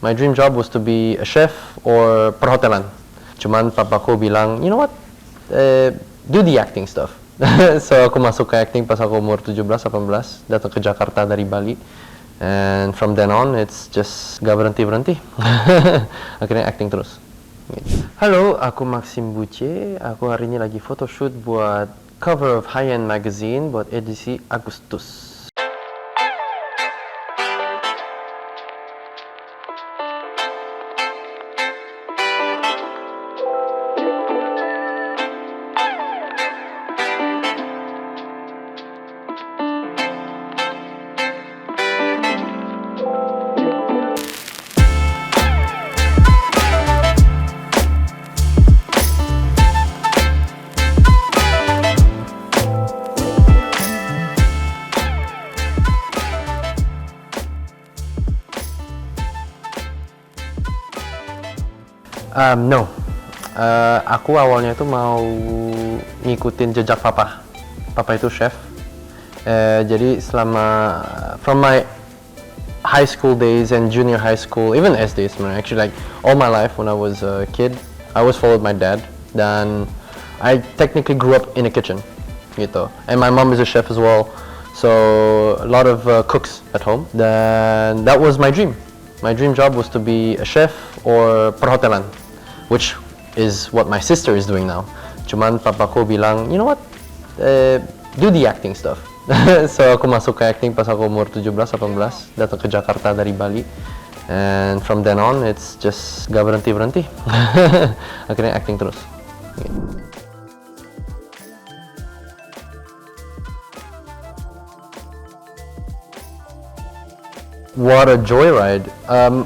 My dream job was to be a chef or perhotelan. Cuman papaku bilang, you know what, do the acting stuff. So aku masuk ke acting pas aku umur 17-18, datang ke Jakarta dari Bali. And from then on, it's just gak berhenti-berhenti. Akhirnya acting terus. Halo, aku Maxime Bouttier. Aku hari ini lagi photoshoot buat cover of HighEnd magazine buat edisi Agustus. No. Aku awalnya itu mau ngikutin jejak papa. Papa itu chef. Jadi from my high school days and junior high school, even SD sebenarnya, actually like all my life when I was a kid, I always followed my dad. Dan I technically grew up in a kitchen, gitu. And my mom is a chef as well, so a lot of cooks at home. Then that was my dream. My dream job was to be a chef or perhotelan, which is what my sister is doing now. Cuman papaku bilang, you know what, do the acting stuff. So aku masuk ke acting pas aku umur 17-18, datang ke Jakarta dari Bali. And from then on, it's just gak berhenti-berhenti. Akhirnya acting terus. What a joyride.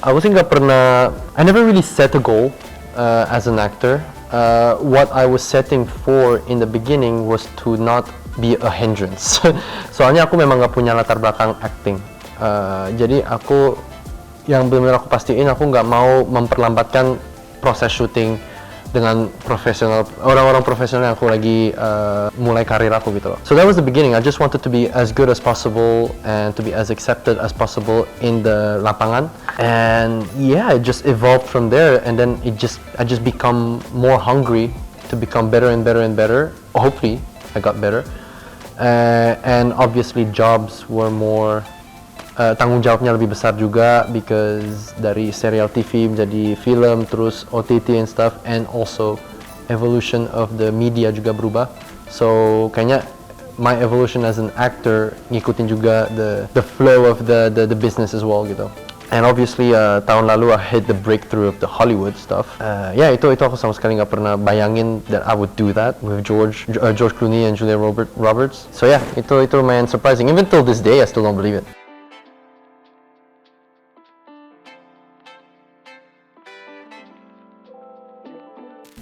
Aku sih nggak pernah, I never really set a goal as an actor. What I was setting for in the beginning was to not be a hindrance. Soalnya aku memang nggak punya latar belakang acting. Jadi yang benar-benar aku pastiin, aku nggak mau memperlambatkan proses syuting dengan orang-orang profesional yang aku lagi mulai karir aku gitu loh. So that was the beginning. I just wanted to be as good as possible and to be as accepted as possible in the lapangan. And yeah, it just evolved from there. And then I just become more hungry to become better and better and better. Hopefully, I got better. And obviously, jobs were more tanggung jawabnya lebih besar juga, because dari serial TV menjadi film, terus OTT and stuff, and also evolution of the media juga berubah. So kayaknya my evolution as an actor ngikutin juga the flow of the business as well gitu. And obviously tahun lalu I hit the breakthrough of the Hollywood stuff. Itu aku sama sekali nggak pernah bayangin that I would do that with George Clooney and Julia Roberts. So yeah, itu lumayan surprising. Even till this day, I still don't believe it.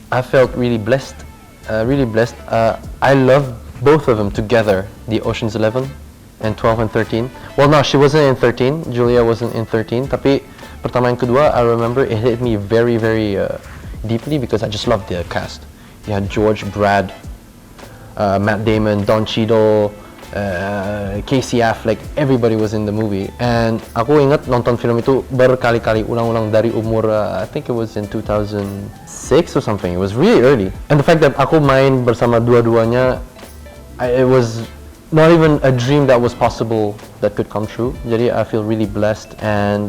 I felt really blessed, I love both of them together, the Ocean's 11 and 12 and 13. Well, no, she wasn't in 13, Julia wasn't in 13, tapi pertama yang kedua, I remember it hit me very, very deeply because I just loved the cast. You had George, Brad, Matt Damon, Don Cheadle, Casey Affleck, everybody was in the movie. And aku ingat nonton film itu berkali-kali, ulang-ulang dari umur, I think it was in 2006 or something. It was really early. And the fact that aku main bersama dua-duanya, it was not even a dream that was possible that could come true. Jadi I feel really blessed, and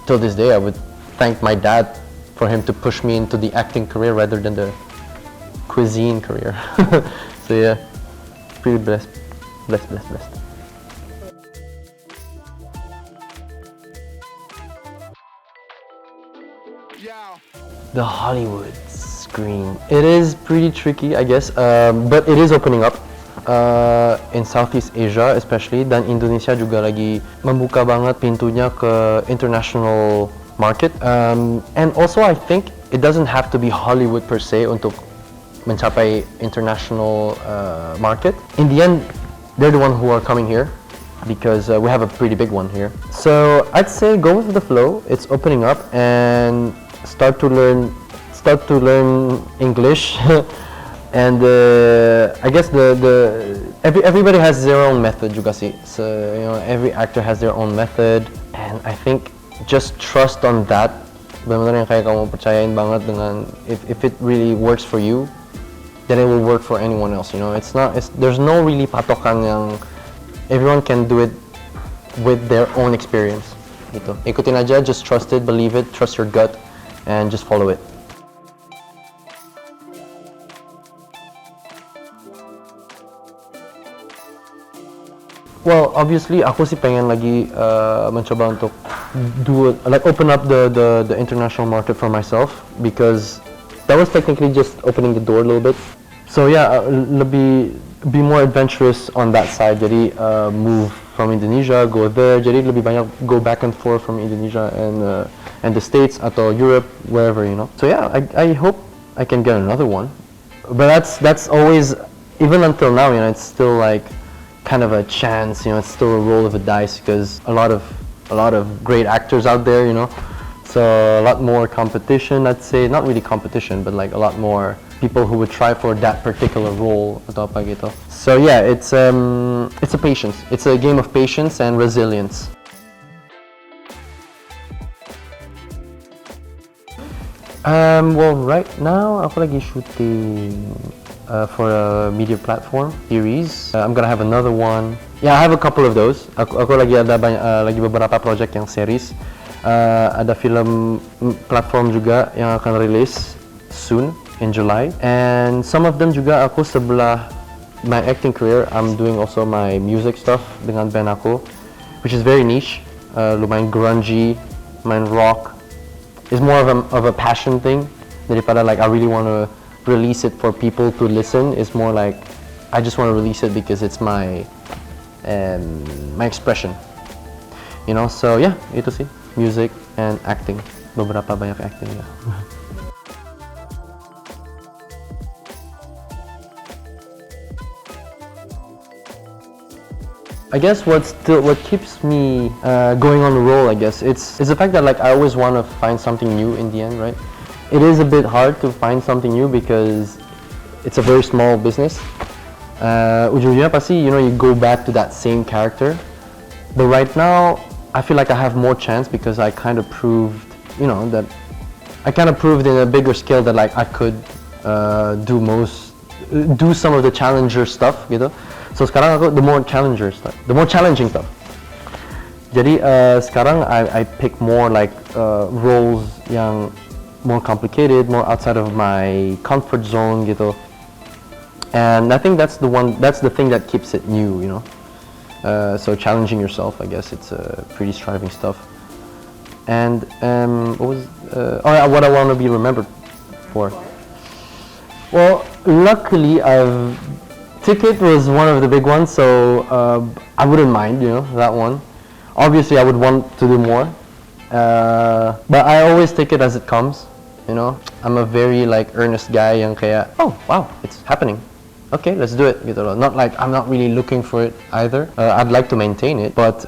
till this day I would thank my dad for him to push me into the acting career rather than the cuisine career. So yeah, pretty blessed. Blessed. The Hollywood screen. It is pretty tricky, I guess, but it is opening up in Southeast Asia especially, dan Indonesia juga lagi membuka banget pintunya ke international market. And also I think it doesn't have to be Hollywood per se untuk mencapai international market. In the end, they're the one who are coming here because we have a pretty big one here. So I'd say go with the flow. It's opening up, and start to learn English. And I guess everybody has their own method juga sih. So every actor has their own method, and I think just trust on that. Benar-benar yang kayak kamu percayain banget dengan if it really works for you, then it will work for anyone else. You know, there's no really patokan yang everyone can do it with their own experience. Gitu. Ikutin aja, just trust it, believe it, trust your gut, and just follow it. Well, obviously aku sih pengen lagi mencoba untuk open up the international market for myself, because that was technically just opening the door a little bit. So yeah, be more adventurous on that side. Jadi move from Indonesia, go there. Jadi lebih banyak go back and forth from Indonesia and the States atau Europe, wherever, you know. So yeah, I hope I can get another one. But that's always, even until now, you know, it's still like kind of a chance, you know, it's still a roll of the dice, because a lot of great actors out there, you know, so a lot more competition, I'd say. Not really competition, but like a lot more people who would try for that particular role atau apa gitu. So yeah, it's a patience, it's a game of patience and resilience. Well, right now aku lagi shooting for a media platform series. I'm gonna have another one. Yeah, I have a couple of those. Aku lagi ada lagi beberapa project yang series. Ada film platform juga yang akan rilis soon in July. And some of them juga aku sebelah my acting career, I'm doing also my music stuff dengan band aku, which is very niche. Lumayan grungy, lumayan rock. It's more of a passion thing daripada like I really want to release it for people to listen. It's more like I just want to release it because it's my expression, you know. So yeah, itu sih, music and acting, beberapa banyak acting ya. I guess what keeps me going on the roll, I guess, it's the fact that like I always want to find something new in the end, right? It is a bit hard to find something new because it's a very small business. Ujung-ujungnya pasti, you know, you go back to that same character. But right now, I feel like I have more chance because I kind of proved, you know, that I kind of proved in a bigger scale that like I could do some of the challenger stuff, gitu. So sekarang aku the more challenging stuff. Jadi sekarang I pick more like roles yang more complicated, more outside of my comfort zone gitu. And I think that's the thing that keeps it new, you know. So challenging yourself, I guess it's pretty striving stuff. And what I want to be remembered for. Well, luckily Ticket was one of the big ones, so I wouldn't mind, you know, that one. Obviously I would want to do more. But I always take it as it comes, you know. I'm a very like earnest guy yang kayak, oh wow, it's happening. Okay, let's do it gitu loh. Not like I'm not really looking for it either. I'd like to maintain it, but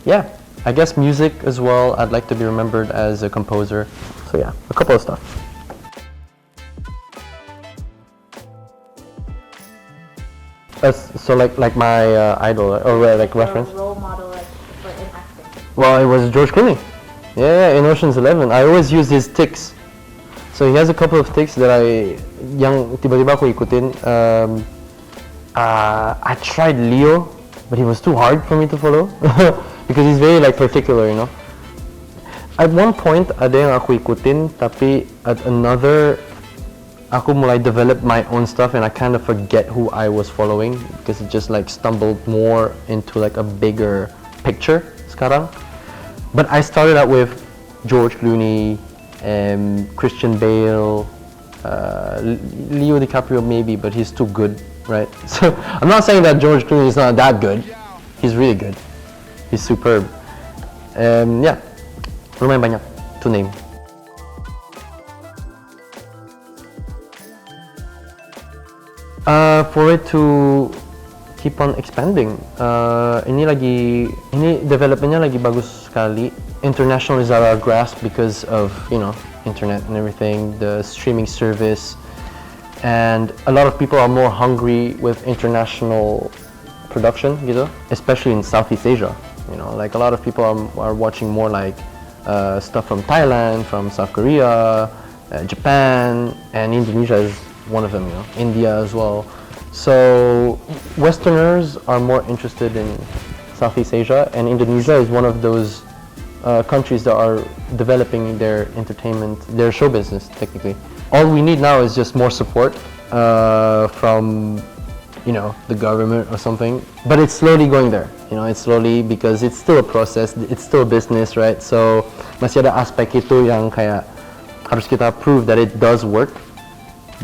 yeah, I guess music as well. I'd like to be remembered as a composer. So yeah, a couple of stuff. So like my idol or like reference. Role model like for in acting. Well, it was George Clooney. Yeah, in Ocean's 11. I always use his tics. So he has a couple of tics that yang tiba-tiba aku ikutin. I tried Leo, but he was too hard for me to follow because he's very like particular, you know. At one point ada yang aku ikutin, tapi at another aku mulai develop my own stuff and I kind of forget who I was following because it just like stumbled more into like a bigger picture sekarang. But I started out with George Clooney, Christian Bale, Leo DiCaprio maybe, but he's too good, right? So I'm not saying that George Clooney is not that good. He's really good. He's superb. Yeah, lumayan banyak to name. For it to keep on expanding, ini developmentnya lagi bagus sekali. International is at our grasp because of, you know, internet and everything, the streaming service, and a lot of people are more hungry with international production, gitu, especially in Southeast Asia. You know, like a lot of people are watching more like stuff from Thailand, from South Korea, Japan, and Indonesia is one of them, you know, India as well. So Westerners are more interested in Southeast Asia, and Indonesia is one of those countries that are developing their entertainment, their show business technically. All we need now is just more support from, you know, the government or something. But it's slowly going there, you know, it's slowly, because it's still a process, it's still a business, right? So masih ada aspek itu yang kayak harus kita prove that it does work.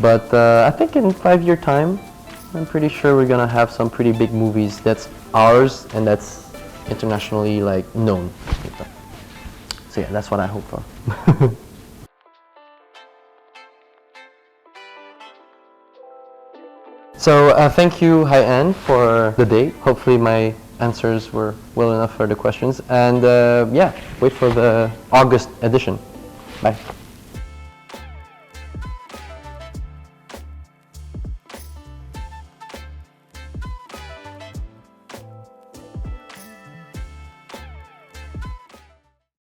But I think in 5-year time, I'm pretty sure we're gonna have some pretty big movies that's ours and that's internationally like known. So yeah, that's what I hope for. So thank you, HighEnd, for the day. Hopefully my answers were well enough for the questions. And yeah, wait for the August edition. Bye.